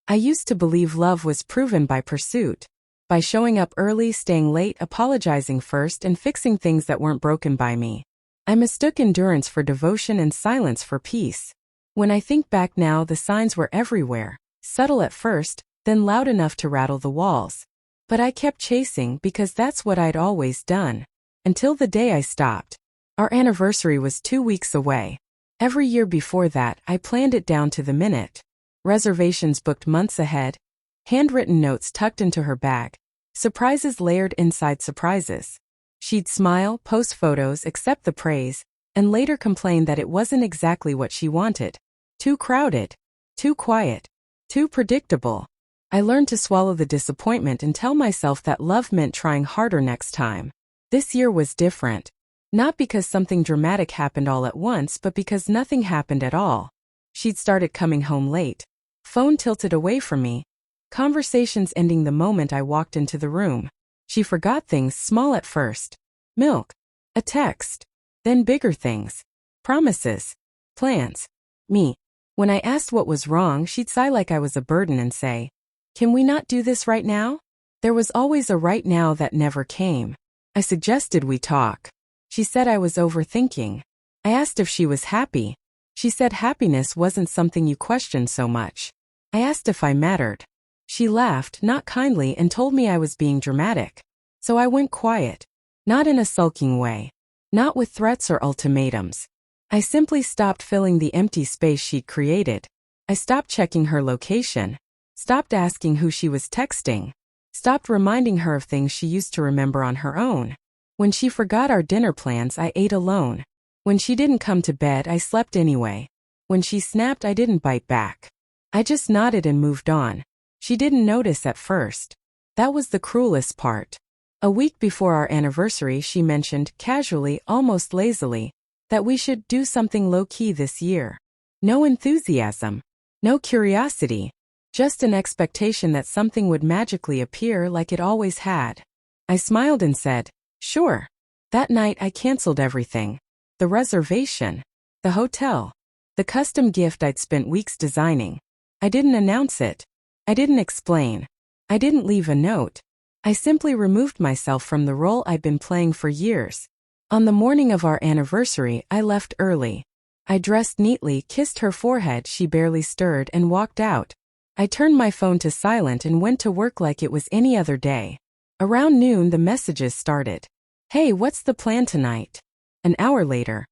I used to believe love was proven by pursuit. By showing up early, staying late, apologizing first, and fixing things that weren't broken by me. I mistook endurance for devotion and silence for peace. When I think back now, the signs were everywhere, subtle at first, then loud enough to rattle the walls. But I kept chasing because that's what I'd always done. Until the day I stopped. Our anniversary was 2 weeks away. Every year before that, I planned it down to the minute. Reservations booked months ahead. Handwritten notes tucked into her bag. Surprises layered inside surprises. She'd smile, post photos, accept the praise, and later complain that it wasn't exactly what she wanted. Too crowded. Too quiet. Too predictable. I learned to swallow the disappointment and tell myself that love meant trying harder next time. This year was different. Not because something dramatic happened all at once, but because nothing happened at all. She'd started coming home late. Phone tilted away from me. Conversations ending the moment I walked into the room. She forgot things small at first. Milk. A text. Then bigger things. Promises. Plans. Me. When I asked what was wrong, she'd sigh like I was a burden and say, "Can we not do this right now?" There was always a right now that never came. I suggested we talk. She said I was overthinking. I asked if she was happy. She said happiness wasn't something you questioned so much. I asked if I mattered. She laughed, not kindly, and told me I was being dramatic. So I went quiet. Not in a sulking way. Not with threats or ultimatums. I simply stopped filling the empty space she'd created. I stopped checking her location. Stopped asking who she was texting. Stopped reminding her of things she used to remember on her own. When she forgot our dinner plans, I ate alone. When she didn't come to bed, I slept anyway. When she snapped, I didn't bite back. I just nodded and moved on. She didn't notice at first. That was the cruelest part. A week before our anniversary, she mentioned, casually, almost lazily, that we should do something low-key this year. No enthusiasm. No curiosity. Just an expectation that something would magically appear like it always had. I smiled and said, "Sure." That night I canceled everything. The reservation. The hotel. The custom gift I'd spent weeks designing. I didn't announce it. I didn't explain. I didn't leave a note. I simply removed myself from the role I'd been playing for years. On the morning of our anniversary, I left early. I dressed neatly, kissed her forehead, she barely stirred, and walked out. I turned my phone to silent and went to work like it was any other day. Around noon, the messages started. "Hey, what's the plan tonight?" An hour later.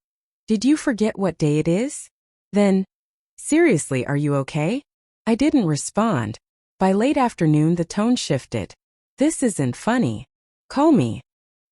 "Did you forget what day it is?" Then, "Seriously, are you okay?" I didn't respond. By late afternoon, the tone shifted. "This isn't funny. Call me."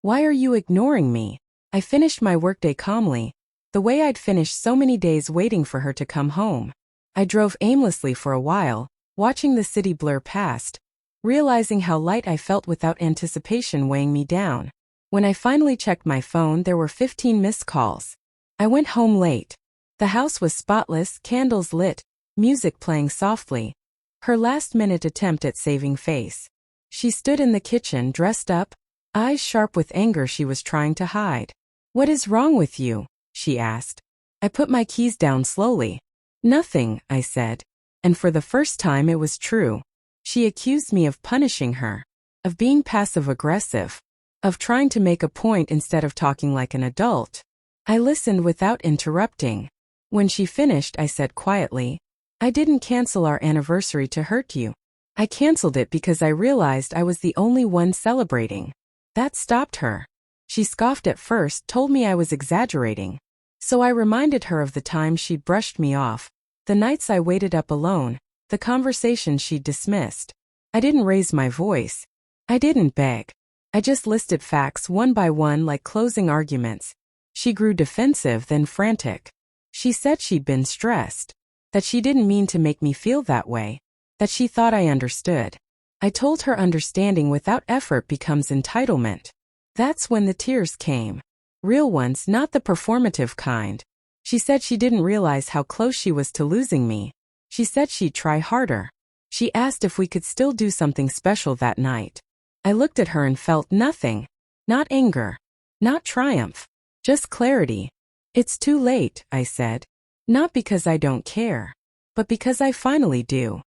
"Why are you ignoring me?" I finished my workday calmly, the way I'd finished so many days waiting for her to come home. I drove aimlessly for a while, watching the city blur past, realizing how light I felt without anticipation weighing me down. When I finally checked my phone, there were 15 missed calls. I went home late. The house was spotless, candles lit, music playing softly. Her last-minute attempt at saving face. She stood in the kitchen, dressed up, eyes sharp with anger she was trying to hide. "What is wrong with you?" she asked. I put my keys down slowly. "Nothing," I said. And for the first time it was true. She accused me of punishing her. Of being passive-aggressive. Of trying to make a point instead of talking like an adult. I listened without interrupting. When she finished, I said quietly, "I didn't cancel our anniversary to hurt you. I canceled it because I realized I was the only one celebrating." That stopped her. She scoffed at first, told me I was exaggerating. So I reminded her of the times she'd brushed me off, the nights I waited up alone, the conversations she'd dismissed. I didn't raise my voice. I didn't beg. I just listed facts one by one like closing arguments. She grew defensive, then frantic. She said she'd been stressed. That she didn't mean to make me feel that way. That she thought I understood. I told her understanding without effort becomes entitlement. That's when the tears came. Real ones, not the performative kind. She said she didn't realize how close she was to losing me. She said she'd try harder. She asked if we could still do something special that night. I looked at her and felt nothing. Not anger. Not triumph. Just clarity. "It's too late," I said. Not because I don't care. But because I finally do.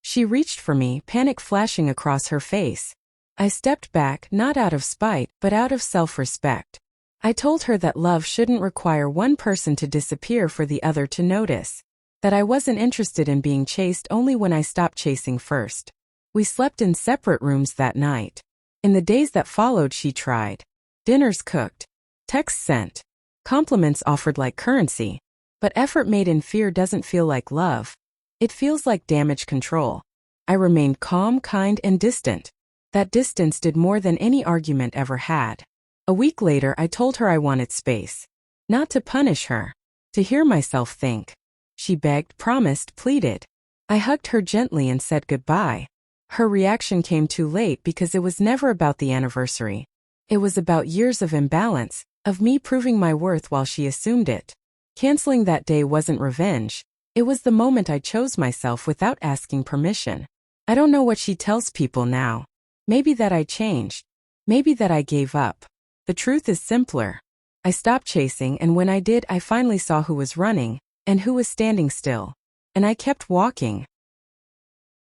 She reached for me, panic flashing across her face. I stepped back, not out of spite, but out of self-respect. I told her that love shouldn't require one person to disappear for the other to notice. That I wasn't interested in being chased only when I stopped chasing first. We slept in separate rooms that night. In the days that followed, she tried. Dinners cooked. Texts sent. Compliments offered like currency. But effort made in fear doesn't feel like love. It feels like damage control. I remained calm, kind, and distant. That distance did more than any argument ever had. A week later, I told her I wanted space. Not to punish her. To hear myself think. She begged, promised, pleaded. I hugged her gently and said goodbye. Her reaction came too late because it was never about the anniversary. It was about years of imbalance, of me proving my worth while she assumed it. Canceling that day wasn't revenge. It was the moment I chose myself without asking permission. I don't know what she tells people now. Maybe that I changed. Maybe that I gave up. The truth is simpler. I stopped chasing, and when I did, I finally saw who was running and who was standing still. And I kept walking.